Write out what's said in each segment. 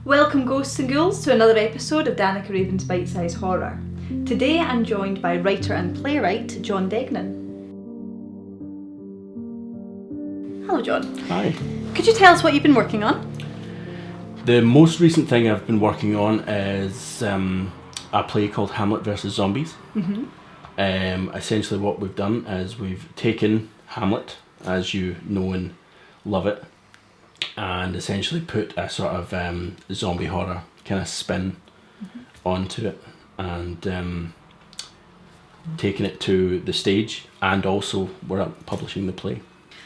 Welcome ghosts and ghouls to another episode of Danica Raven's BiteSize Horror. Today I'm joined by writer and playwright Jon Degnan. Hello Jon. Hi. Could you tell us what you've been working on? The most recent thing I've been working on is a play called HAMLET versus Zombies. Essentially what we've done is we've taken Hamlet, as you know and love it, and essentially put a sort of zombie horror kind of spin onto it, and taking it to the stage, and also we're publishing the play.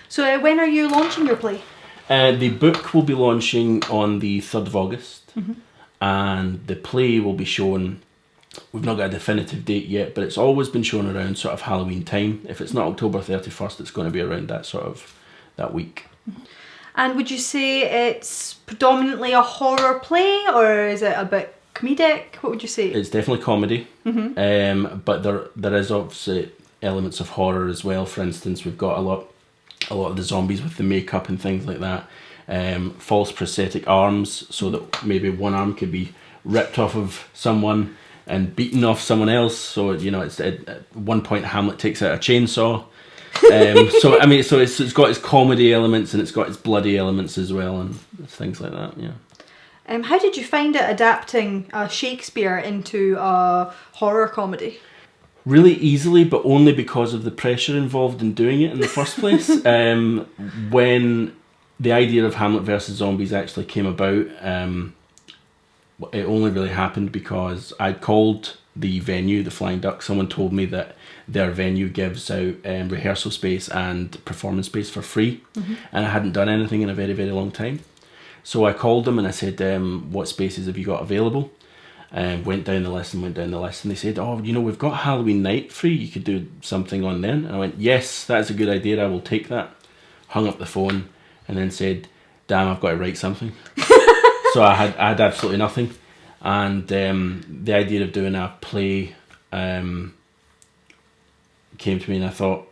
So when are you launching your play? The book will be launching on the 3rd of August, and the play will be shown, we've not got a definitive date yet, but it's always been shown around sort of Halloween time. If it's not October 31st, it's going to be around that week. And would you say it's predominantly a horror play, or is it a bit comedic? What would you say? It's definitely comedy, but there is obviously elements of horror as well. For instance, we've got a lot of the zombies with the makeup and things like that. False prosthetic arms, so that maybe one arm could be ripped off of someone and beaten off someone else. So it's at one point Hamlet takes out a chainsaw. So it's got its comedy elements and it's got its bloody elements as well, and things like that. Yeah. How did you find it adapting Shakespeare into a horror comedy? Really easily, but only because of the pressure involved in doing it in the first place. When the idea of Hamlet versus Zombies actually came about, it only really happened because I'd called the venue, the Flying Duck. Someone told me that their venue gives out rehearsal space and performance space for free, and I hadn't done anything in a very, very long time. So I called them and I said, what spaces have you got available? Went down the list, and they said, we've got Halloween night free, you could do something on then. And I went, yes, that's a good idea, I will take that. Hung up the phone and then said, damn, I've got to write something. So I had absolutely nothing, and the idea of doing a play came to me, and I thought,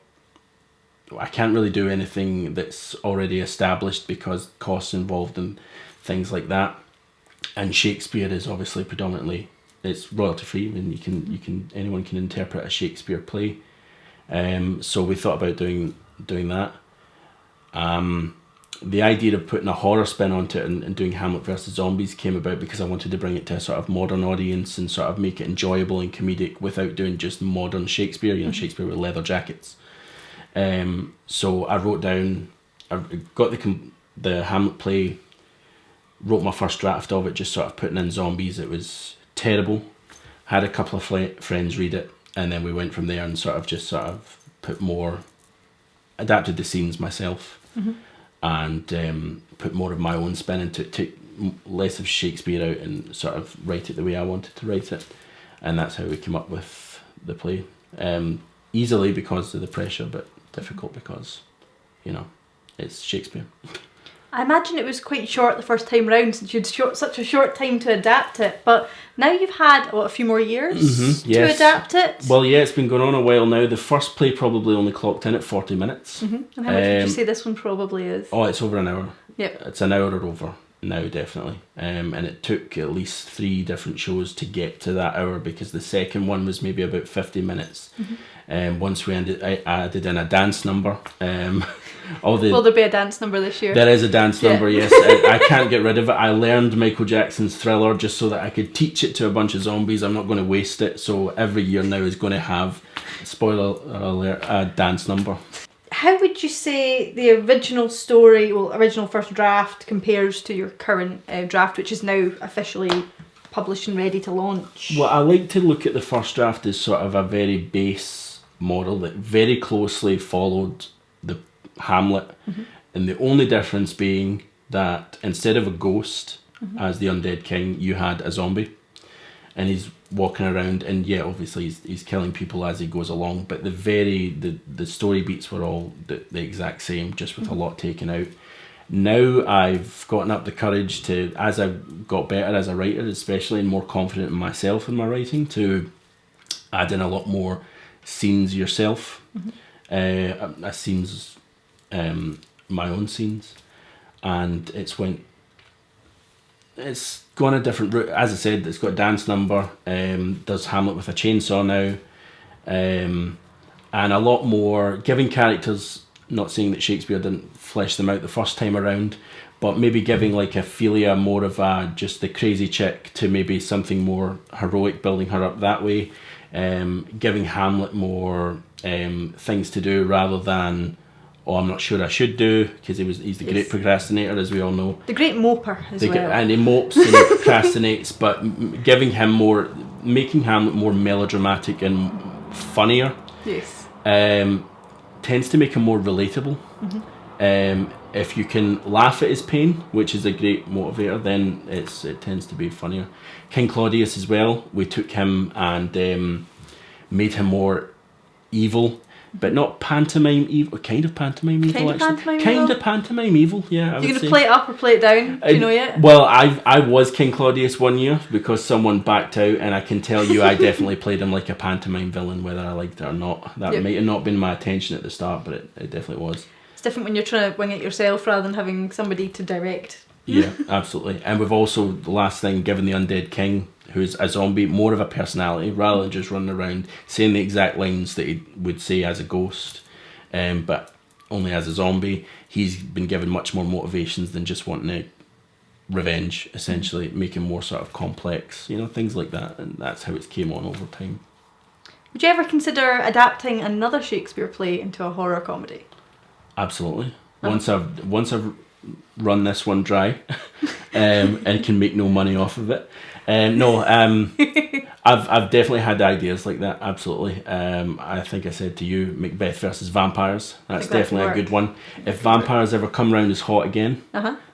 I can't really do anything that's already established because costs involved and things like that. And Shakespeare is obviously predominantly, it's royalty free, and anyone can interpret a Shakespeare play. So we thought about doing that. The idea of putting a horror spin onto it and doing Hamlet versus Zombies came about because I wanted to bring it to a sort of modern audience and sort of make it enjoyable and comedic without doing just modern Shakespeare, Shakespeare with leather jackets. So I wrote down, I got the Hamlet play, wrote my first draft of it, just sort of putting in zombies. It was terrible. Had a couple of friends read it, and then we went from there and sort of adapted the scenes myself, and put more of my own spin into it, took less of Shakespeare out and sort of write it the way I wanted to write it. And that's how we came up with the play. Easily because of the pressure, but difficult because, it's Shakespeare. I imagine it was quite short the first time round, since you'd such a short time to adapt it, but now you've had a few more years to adapt it? Well, yeah, it's been going on a while now. The first play probably only clocked in at 40 minutes. And how much would you say this one probably is? Oh, it's over an hour. Yep. It's an hour or over now, definitely. And it took at least 3 different shows to get to that hour, because the second one was maybe about 50 minutes. Once we ended, I added in a dance number. Will there be a dance number this year? There is a dance number, yes. I can't get rid of it. I learned Michael Jackson's Thriller just so that I could teach it to a bunch of zombies. I'm not going to waste it. So every year now is going to have, spoiler alert, a dance number. How would you say the original story, original first draft, compares to your current draft, which is now officially published and ready to launch? Well, I like to look at the first draft as sort of a very base model that very closely followed the Hamlet, and the only difference being that instead of a ghost as the undead king, you had a zombie, and he's walking around, and obviously he's killing people as he goes along, but the story beats were all the exact same, just with a lot taken out. Now I've gotten up the courage to, as I've got better as a writer especially, and more confident in myself in my writing, to add in a lot more scenes yourself, scenes, my own scenes, and it's went it's gone a different route. As I said, it's got a dance number. Does Hamlet with a chainsaw now, and a lot more giving characters. Not saying that Shakespeare didn't flesh them out the first time around, but maybe giving like Ophelia more of a just the crazy chick to maybe something more heroic, building her up that way. Giving Hamlet more things to do rather than, oh, I'm not sure I should do, because he's the great procrastinator, as we all know. The great moper as well. And he mopes and he procrastinates, but giving him more, making Hamlet more melodramatic and funnier. Yes. Tends to make him more relatable. If you can laugh at his pain, which is a great motivator, then it tends to be funnier. King Claudius as well, we took him and made him more evil, but not pantomime evil, kind of pantomime evil actually. Kind of pantomime evil, yeah. Are you going to play it up or play it down? Do you know yet? Well, I was King Claudius one year because someone backed out, and I can tell you I definitely played him like a pantomime villain, whether I liked it or not. That might have not been my intention at the start, but it definitely was. It's different when you're trying to wing it yourself rather than having somebody to direct. Yeah, absolutely. And we've also, the last thing, given the undead king, who's a zombie, more of a personality, rather than just running around saying the exact lines that he would say as a ghost, but only as a zombie. He's been given much more motivations than just wanting to revenge, essentially, make him more sort of complex, things like that, and that's how it came on over time. Would you ever consider adapting another Shakespeare play into a horror comedy? Absolutely. Once I've run this one dry and can make no money off of it. I've definitely had ideas like that, absolutely. I think I said to you, Macbeth versus vampires. That's definitely a good one. If vampires ever come round as hot again,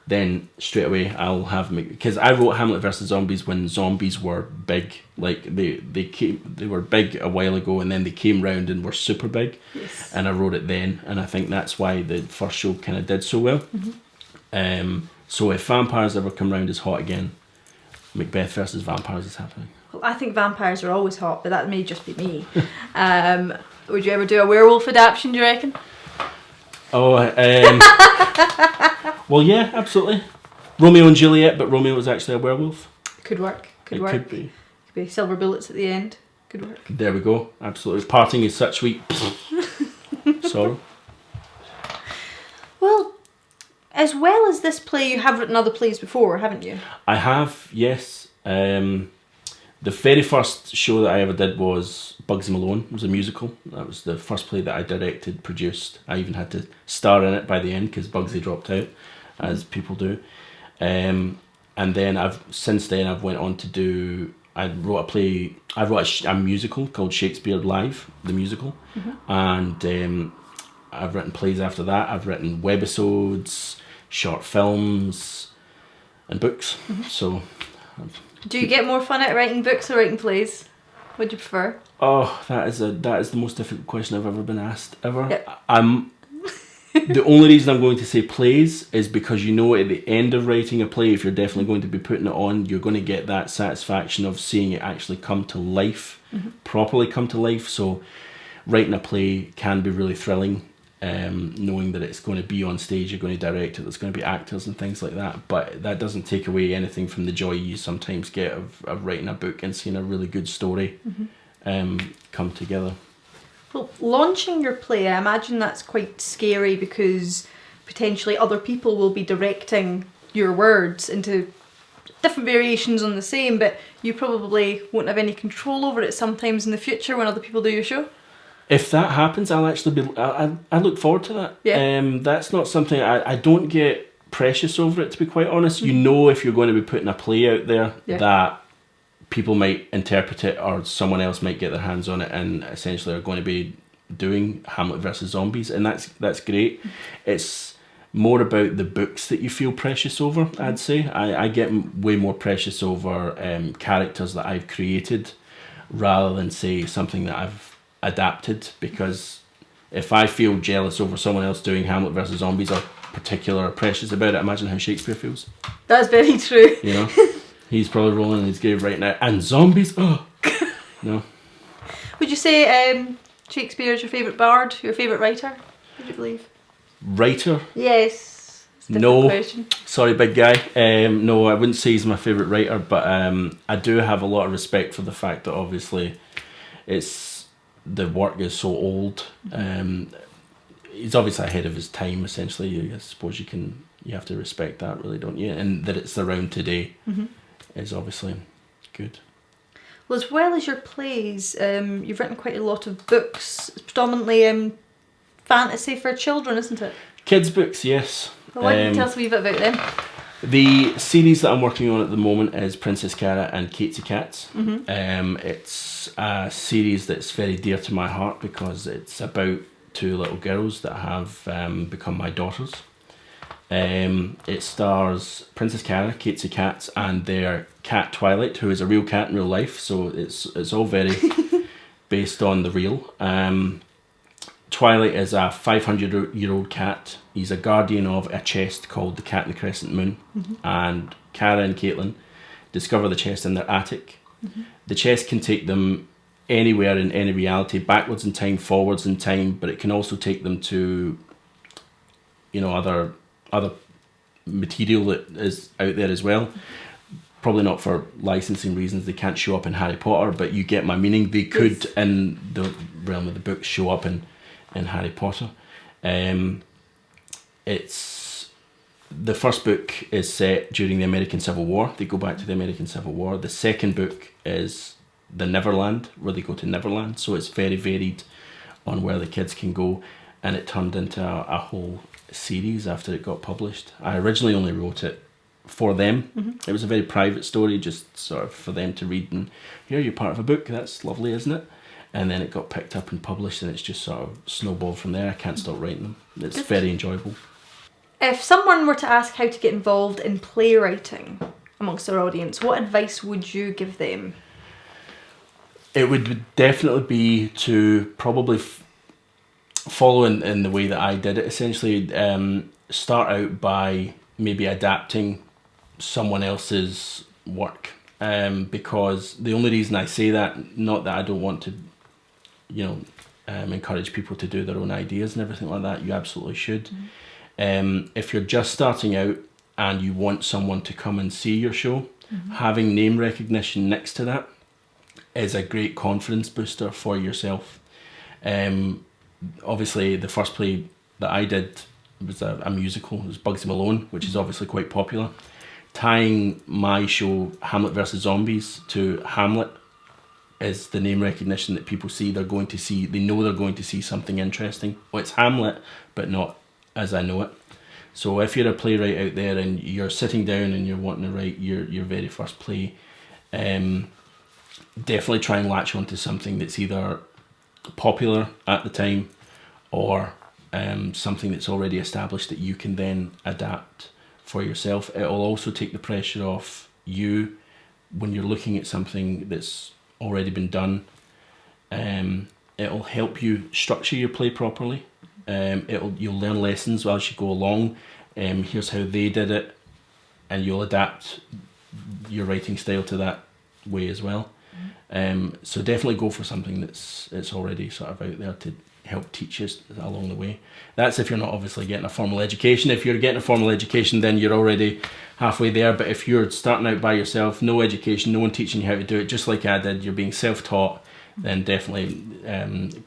then straight away I'll have, because I wrote Hamlet versus zombies when zombies were big. Like they were big a while ago, and then they came round and were super big. Yes. And I wrote it then, and I think that's why the first show kind of did so well. So if vampires ever come round as hot again, Macbeth versus vampires is happening. Well, I think vampires are always hot, but that may just be me. Would you ever do a werewolf adaptation, do you reckon? Oh, well, yeah, absolutely. Romeo and Juliet, but Romeo was actually a werewolf. Could work. Could be. Could be silver bullets at the end. Could work. There we go. Absolutely. Parting is such sweet sorrow. Well, as well as this play, you have written other plays before, haven't you? I have, yes. The very first show that I ever did was Bugsy Malone. It was a musical. That was the first play that I directed, produced. I even had to star in it by the end because Bugsy dropped out, as people do. And then since then I've went on to do. I wrote a musical called Shakespeare Live, the musical, and I've written plays after that. I've written webisodes, short films, and books. So. Do you get more fun at writing books or writing plays? What do you prefer? Oh, that is the most difficult question I've ever been asked ever. Yep. The only reason I'm going to say plays is because at the end of writing a play, if you're definitely going to be putting it on, you're going to get that satisfaction of seeing it actually come to life, properly come to life. So writing a play can be really thrilling, knowing that it's going to be on stage, you're going to direct it, there's going to be actors and things like that, but that doesn't take away anything from the joy you sometimes get of writing a book and seeing a really good story come together. Well, launching your play, I imagine that's quite scary because potentially other people will be directing your words into different variations on the same, but you probably won't have any control over it sometimes in the future when other people do your show. If that happens, I'll actually be. I look forward to that. Yeah. That's not something I don't get precious over it, to be quite honest. If you're going to be putting a play out there that people might interpret it, or someone else might get their hands on it and essentially are going to be doing Hamlet versus zombies, and that's great. It's more about the books that you feel precious over. I'd say I get way more precious over characters that I've created rather than say something that I've adapted, because if I feel jealous over someone else doing Hamlet versus zombies or particular precious about it, imagine how Shakespeare feels. That's very true. He's probably rolling in his grave right now. And zombies, oh no. Would you say Shakespeare is your favourite bard, your favourite writer? Would you believe? Writer? Yes. No, question. sorry, big guy. No, I wouldn't say he's my favourite writer, but I do have a lot of respect for the fact that obviously the work is so old. He's obviously ahead of his time. Essentially, I suppose you have to respect that, really, don't you? And that it's around today is obviously good. Well, as well as your plays, you've written quite a lot of books, predominantly fantasy for children, isn't it? Kids' books, yes. Well, why don't you tell us a wee bit about them? The series that I'm working on at the moment is Princess Cara and Caetsie Cats. It's a series that's very dear to my heart because it's about two little girls that have become my daughters. It stars Princess Cara, Caetsie Cats, and their cat Twilight, who is a real cat in real life, so it's all very based on the real. Twilight is a 500-year-old cat. He's a guardian of a chest called the Cat in the Crescent Moon. And Cara and Caitlin discover the chest in their attic. The chest can take them anywhere in any reality, backwards in time, forwards in time, but it can also take them to, other material that is out there as well. Probably not for licensing reasons. They can't show up in Harry Potter, but you get my meaning. They could, in the realm of the book, show up in Harry Potter. It's the first book is set during the American Civil War. They go back to the American Civil War. The second book is the Neverland, where they go to Neverland. So it's very varied on where the kids can go, and it turned into a whole series after it got published. I originally only wrote it for them. It was a very private story, just sort of for them to read, and here, you're part of a book, that's lovely, isn't it? And then it got picked up and published, and it's just sort of snowballed from there. I can't stop writing them. It's very enjoyable. If someone were to ask how to get involved in playwriting amongst their audience, what advice would you give them? It would definitely be to probably follow in the way that I did it, essentially. Start out by maybe adapting someone else's work. Because the only reason I say that, not that I don't want to encourage people to do their own ideas and everything like that, you absolutely should. If you're just starting out and you want someone to come and see your show, having name recognition next to that is a great confidence booster for yourself. Obviously, the first play that I did was a musical. It was Bugsy Malone, which is obviously quite popular. Tying my show Hamlet versus Zombies to Hamlet is the name recognition that people see. They know they're going to see something interesting. Well, it's Hamlet, but not as I know it. So if you're a playwright out there and you're sitting down and you're wanting to write your very first play, definitely try and latch onto something that's either popular at the time or something that's already established that you can then adapt for yourself. It will also take the pressure off you when you're looking at something that's already been done. It'll help you structure your play properly. You'll learn lessons as you go along. Here's how they did it, and you'll adapt your writing style to that way as well. So definitely go for something that's already sort of out there to help teach you along the way. That's if you're not obviously getting a formal education. If you're getting a formal education, then you're already halfway there. But if you're starting out by yourself, no education, no one teaching you how to do it, just like I did, you're being self-taught, then definitely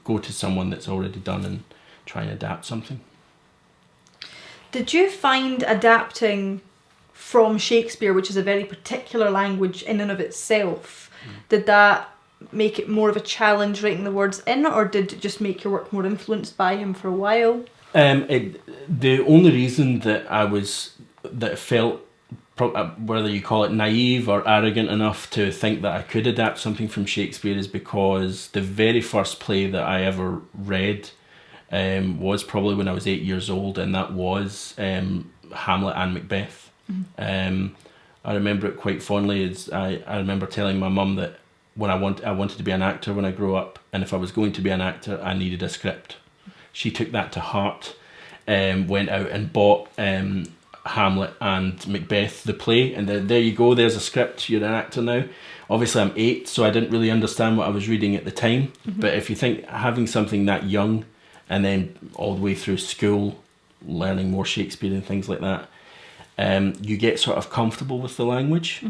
go to someone that's already done and try and adapt something. Did you find adapting from Shakespeare, which is a very particular language in and of itself, did that make it more of a challenge writing the words in, or did it just make your work more influenced by him for a while? The only reason that it felt, whether you call it naive or arrogant enough to think that I could adapt something from Shakespeare, is because the very first play that I ever read was probably when I was 8 years old, and that was Hamlet and Macbeth. I remember it quite fondly. I remember telling my mum that when I wanted to be an actor when I grew up, and if I was going to be an actor, I needed a script. She took that to heart, went out and bought Hamlet and Macbeth, the play, and there you go, there's a script, you're an actor now. Obviously I'm 8, so I didn't really understand what I was reading at the time, but if you think having something that young and then all the way through school learning more Shakespeare and things like that, you get sort of comfortable with the language.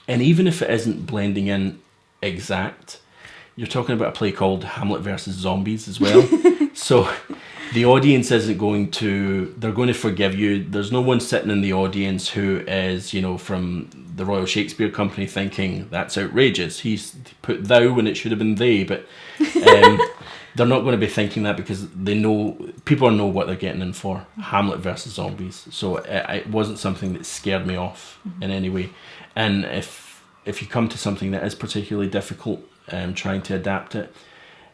And even if it isn't blending in exact, you're talking about a play called Hamlet versus Zombies as well. So the audience isn't going to, they're going to forgive you. There's no one sitting in the audience who is, you know, from the Royal Shakespeare Company thinking, that's outrageous. He's put thou when it should have been they. But they're not going to be thinking that, because they know, people know what they're getting in for. Hamlet versus Zombies. So it wasn't something that scared me off in any way. And if you come to something that is particularly difficult, trying to adapt it,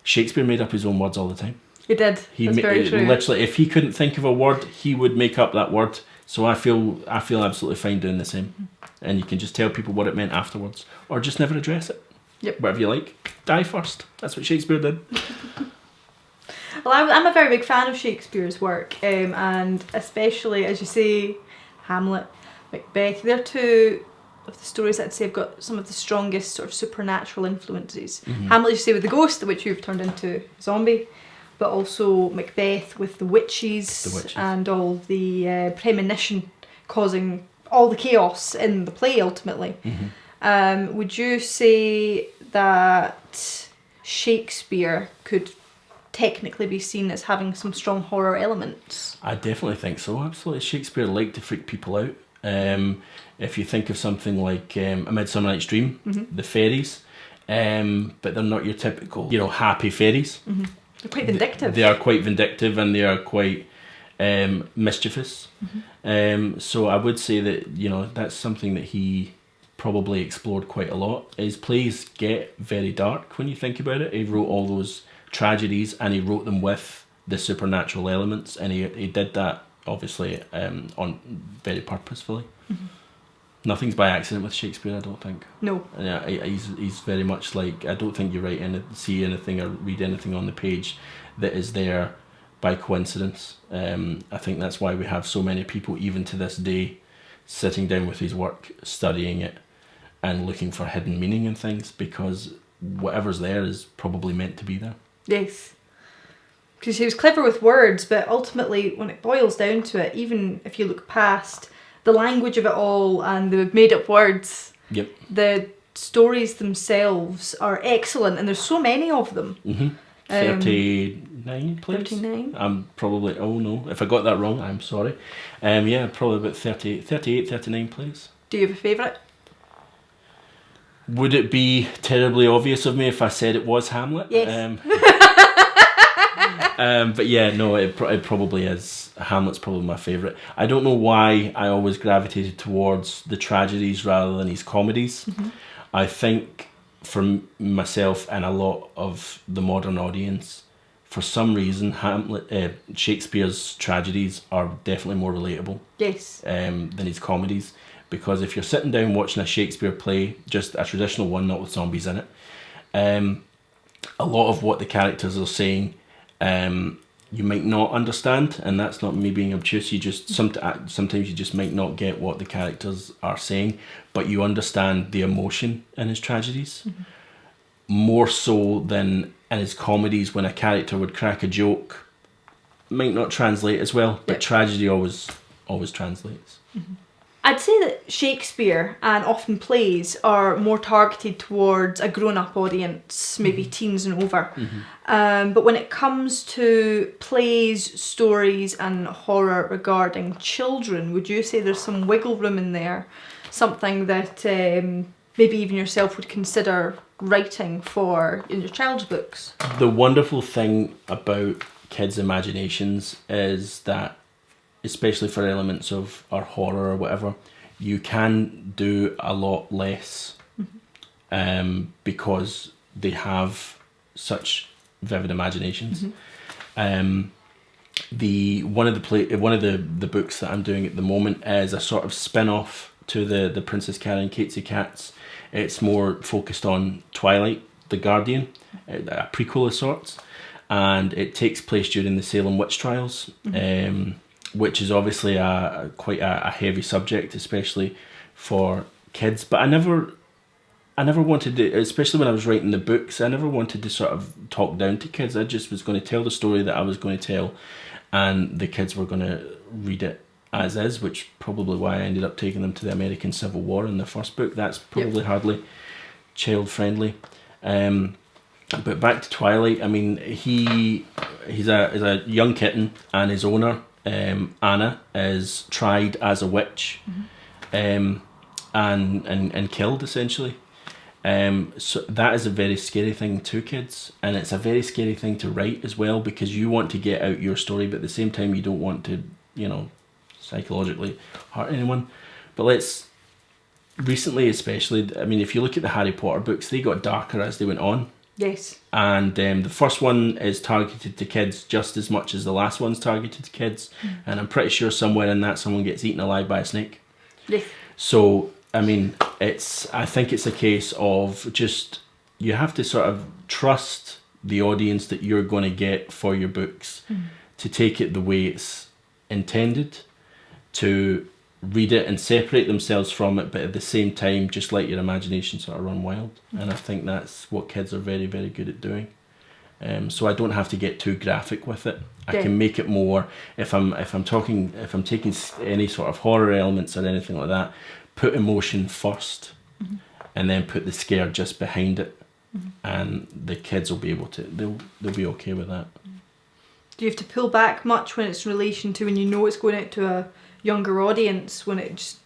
Shakespeare made up his own words all the time. He did. That's very true. Literally, if he couldn't think of a word, he would make up that word. So I feel absolutely fine doing the same. And you can just tell people what it meant afterwards, or just never address it. Yep. Whatever you like. Die first. That's what Shakespeare did. Well, I'm a very big fan of Shakespeare's work, and especially, as you say, Hamlet, Macbeth. They're two of the stories that I'd say have got some of the strongest sort of supernatural influences. Hamlet, you say, with the ghost, which you've turned into a zombie, but also Macbeth with the witches, and all the premonition causing all the chaos in the play ultimately. Would you say that Shakespeare could technically be seen as having some strong horror elements? I definitely think so, absolutely. Shakespeare liked to freak people out. If you think of something like A Midsummer Night's Dream, the fairies, but they're not your typical, you know, happy fairies. They're quite vindictive. They are quite vindictive, and they are quite mischievous. So I would say that, you know, that's something that he probably explored quite a lot. His plays get very dark when you think about it. He wrote all those tragedies, and he wrote them with the supernatural elements, and he did that obviously on very purposefully. Nothing's by accident with Shakespeare, I don't think. No. Yeah, he's very much like, I don't think you see anything or read anything on the page that is there by coincidence. I think that's why we have so many people, even to this day, sitting down with his work, studying it, and looking for hidden meaning in things, because whatever's there is probably meant to be there. Yes. Because he was clever with words, but ultimately, when it boils down to it, even if you look past the language of it all and the made-up words, the stories themselves are excellent, and there's so many of them. 39 plays? 39? I'm probably, oh no, if I got that wrong, I'm sorry. Yeah, probably about 38, 39 plays. Do you have a favourite? Would it be terribly obvious of me if I said it was Hamlet? Yes. But yeah, no, it probably is. Hamlet's probably my favourite. I don't know why I always gravitated towards the tragedies rather than his comedies. I think for myself and a lot of the modern audience, for some reason, Shakespeare's tragedies are definitely more relatable. Yes. Than his comedies. Because if you're sitting down watching a Shakespeare play, just a traditional one, not with zombies in it, a lot of what the characters are saying, you might not understand, and that's not me being obtuse. You just sometimes you just might not get what the characters are saying, but you understand the emotion in his tragedies more so than in his comedies, when a character would crack a joke, might not translate as well, but tragedy always translates. I'd say that Shakespeare and often plays are more targeted towards a grown-up audience, maybe teens and over. But when it comes to plays, stories and horror regarding children, would you say there's some wiggle room in there? Something that maybe even yourself would consider writing for in your child's books? The wonderful thing about kids' imaginations is that, especially for elements of our horror or whatever, you can do a lot less because they have such vivid imaginations. One of the books that I'm doing at the moment is a sort of spin-off to the Princess Carrie and Caetsie cats. It's more focused on Twilight, the Guardian, a prequel of sorts, and it takes place during the Salem witch trials. Which is obviously quite a heavy subject, especially for kids. But I never wanted to, especially when I was writing the books, I never wanted to sort of talk down to kids. I just was going to tell the story that I was going to tell, and the kids were going to read it as is, which probably why I ended up taking them to the American Civil War in the first book. That's probably hardly child friendly. But back to Twilight. I mean, he's a young kitten, and his owner, Anna, is tried as a witch, and killed essentially. So that is a very scary thing to kids, and it's a very scary thing to write as well, because you want to get out your story, but at the same time you don't want to, psychologically hurt anyone. But recently especially, I mean, if you look at the Harry Potter books, they got darker as they went on. Yes. And the first one is targeted to kids just as much as the last one's targeted to kids. And I'm pretty sure somewhere in that someone gets eaten alive by a snake. Yes. So, I mean, I think it's a case of just, you have to sort of trust the audience that you're going to get for your books to take it the way it's intended, to read it and separate themselves from it, but at the same time just let your imagination sort of run wild. And I think that's what kids are very, very good at doing. So I don't have to get too graphic with it. I can make it more, if I'm taking any sort of horror elements or anything like that, put emotion first, and then put the scare just behind it, and the kids will be able to, they'll be okay with that. Do you have to pull back much when it's in relation to when you know it's going out to a younger audience? When it just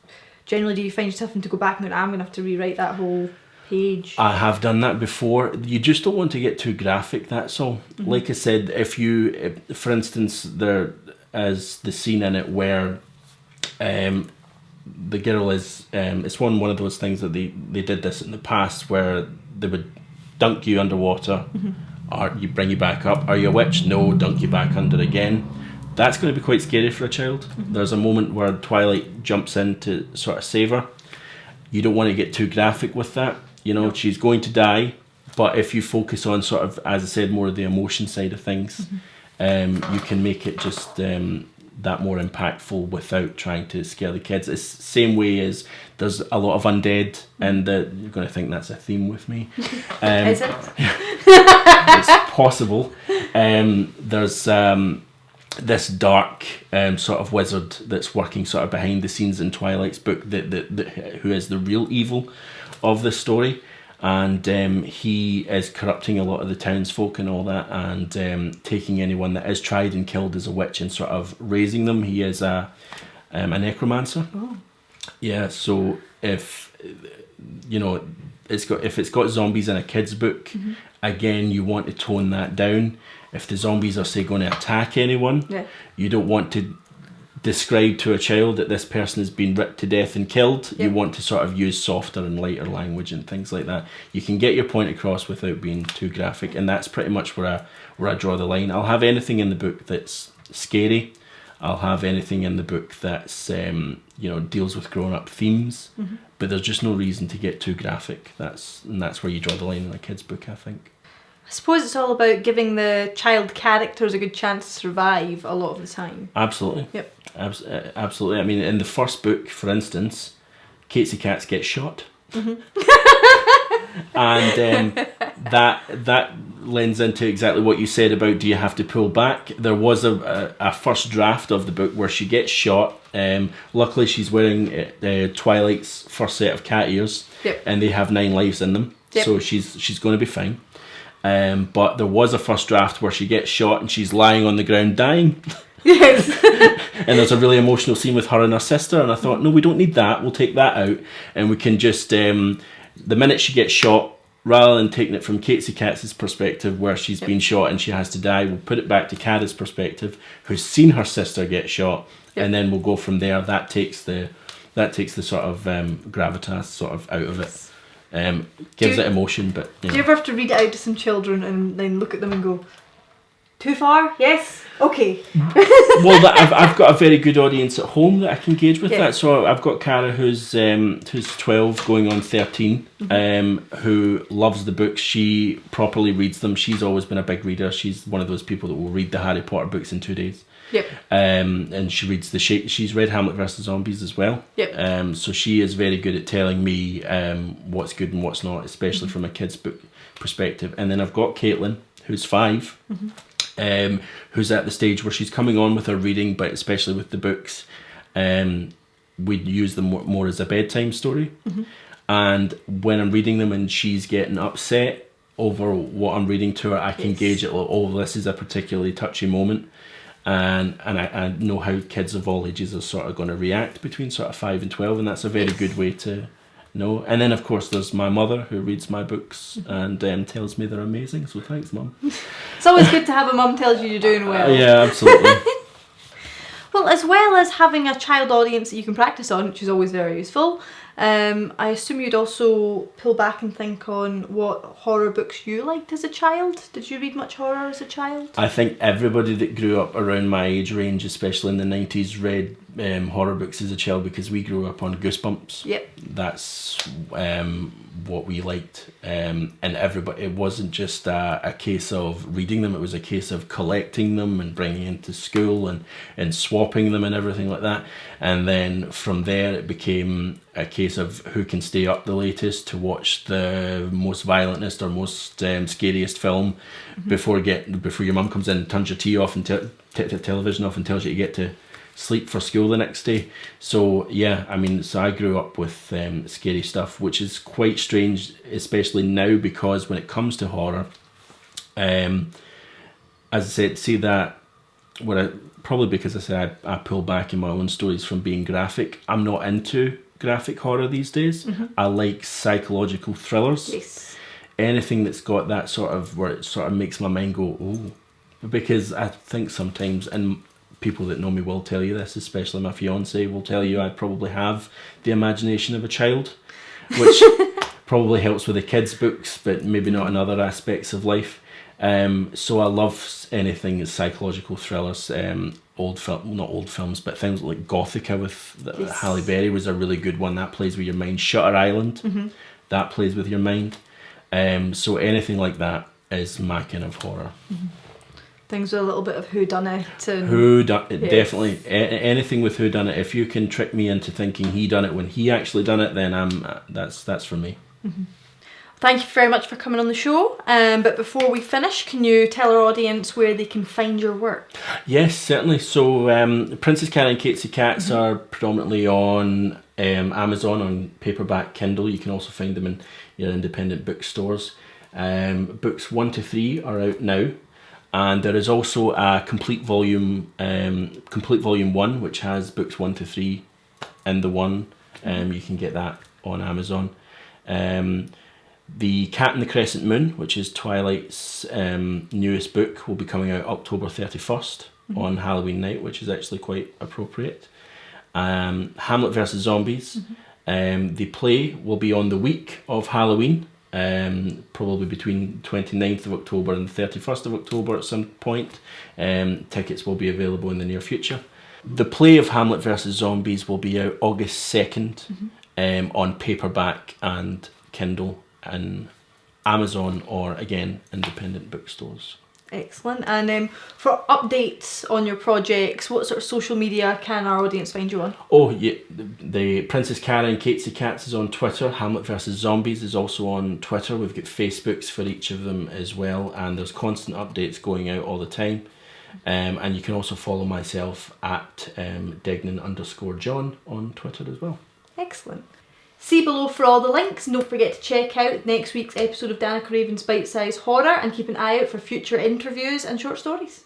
generally, do you find yourself having to go back and go, I'm going to have to rewrite that whole page? I have done that before. You just don't want to get too graphic, that's all. Like I said, if for instance, there is the scene in it where the girl is, it's one of those things that they did this in the past, where they would dunk you underwater, or you bring you back up. Are you a witch? No, dunk you back under again. That's going to be quite scary for a child. There's a moment where Twilight jumps in to sort of save her. You don't want to get too graphic with that. She's going to die, but if you focus on sort of, as I said, more of the emotion side of things, you can make it just that more impactful without trying to scare the kids. It's the same way as there's a lot of undead, and you're going to think that's a theme with me. Is it? It's possible. There's this dark sort of wizard that's working sort of behind the scenes in Twilight's book, who is the real evil of the story, and he is corrupting a lot of the townsfolk and all that, and taking anyone that is tried and killed as a witch and sort of raising them. He is a necromancer. Oh. Yeah, so if it's got zombies in a kid's book, again, you want to tone that down. If the zombies are, say, going to attack anyone, you don't want to describe to a child that this person has been ripped to death and killed. You want to sort of use softer and lighter language and things like that. You can get your point across without being too graphic, and that's pretty much where I draw the line. I'll have anything in the book that's scary. I'll have anything in the book that's deals with grown-up themes, but there's just no reason to get too graphic. That's where you draw the line in a kid's book, I think. I suppose it's all about giving the child characters a good chance to survive a lot of the time. Absolutely. Yep. Absolutely. I mean, in the first book, for instance, Caetsie cats get shot. And that lends into exactly what you said about, do you have to pull back? There was a first draft of the book where she gets shot. Luckily, she's wearing Twilight's first set of cat ears, and they have 9 lives in them, so she's going to be fine. But there was a first draft where she gets shot and she's lying on the ground dying. Yes. And there's a really emotional scene with her and her sister, and I thought, no, we don't need that. We'll take that out, and we can just the minute she gets shot, rather than taking it from Caetsie Cat's perspective where she's been shot and she has to die, we'll put it back to Cara's perspective, who's seen her sister get shot, and then we'll go from there. That takes the sort of gravitas sort of out of it. Gives it emotion, but do you ever have to read it out to some children and then look at them and go, too far? Yes? Okay. Well, I've got a very good audience at home that I can engage with that. So I've got Cara, who's 12 going on 13, who loves the books. She properly reads them. She's always been a big reader. She's one of those people that will read the Harry Potter books in 2 days. Yep. And she reads she's read Hamlet versus Zombies as well. Yep. So she is very good at telling me what's good and what's not, especially from a kid's book perspective. And then I've got Caitlin, who's 5, who's at the stage where she's coming on with her reading, but especially with the books, we'd use them more as a bedtime story. And when I'm reading them and she's getting upset over what I'm reading to her, I can gauge it, like, oh, this is a particularly touchy moment. And I know how kids of all ages are sort of going to react between sort of 5 and 12, and that's a very good way to know. And then, of course, there's my mother, who reads my books and tells me they're amazing, so thanks, Mum. It's always good to have a mum tells you you're doing well. Yeah, absolutely. Well, as well as having a child audience that you can practice on, which is always very useful, I assume you'd also pull back and think on what horror books you liked as a child. Did you read much horror as a child? I think everybody that grew up around my age range, especially in the 90s, read horror books as a child, because we grew up on Goosebumps. Yep. That's what we liked. And everybody, it wasn't just a case of reading them, it was a case of collecting them and bringing into school and swapping them and everything like that. And then from there it became a case of who can stay up the latest to watch the most violentest or most scariest film before your mum comes in and turns your tea off and television off and tells you to get to sleep for school the next day. So yeah, I mean, so I grew up with scary stuff, which is quite strange, especially now, because when it comes to horror, as I said, see that probably because I said I pull back in my own stories from being graphic. I'm not into graphic horror these days. I like psychological thrillers. Yes. Anything that's got that sort of, where it sort of makes my mind go, oh, because I think sometimes, and people that know me will tell you this, especially my fiance will tell you, I probably have the imagination of a child, which probably helps with the kids' books, but maybe not in other aspects of life. So I love anything that's psychological thrillers. Not old films, but things like Gothica with Halle Berry was a really good one. That plays with your mind. Shutter Island, that plays with your mind. So anything like that is my kind of horror. Things with a little bit of whodunit. And definitely. Anything with whodunit. If you can trick me into thinking he done it when he actually done it, then that's for me. Thank you very much for coming on the show. But before we finish, can you tell our audience where they can find your work? Yes, certainly. So Princess Carrie and Caetsie Cats are predominantly on Amazon on paperback, Kindle. You can also find them in your independent bookstores. Books 1 to 3 are out now. And there is also a complete volume 1, which has books 1 to 3 in the one. You can get that on Amazon. The Cat and the Crescent Moon, which is Twilight's newest book, will be coming out October 31st on Halloween night, which is actually quite appropriate. Hamlet versus Zombies. The play will be on the week of Halloween, probably between 29th of October and 31st of October at some point. Tickets will be available in the near future. The play of Hamlet versus Zombies will be out August 2nd on paperback and Kindle and Amazon, or again independent bookstores. Excellent. And for updates on your projects, what sort of social media can our audience find you on? Oh yeah, the Princess Carrie and Caetsie Cats is on Twitter. Hamlet versus Zombies is also on Twitter. We've got Facebooks for each of them as well, and there's constant updates going out all the time. And you can also follow myself at Degnan_Jon on Twitter as well. Excellent. See below for all the links, and don't forget to check out next week's episode of Danica Raven's Bite Size Horror, and keep an eye out for future interviews and short stories.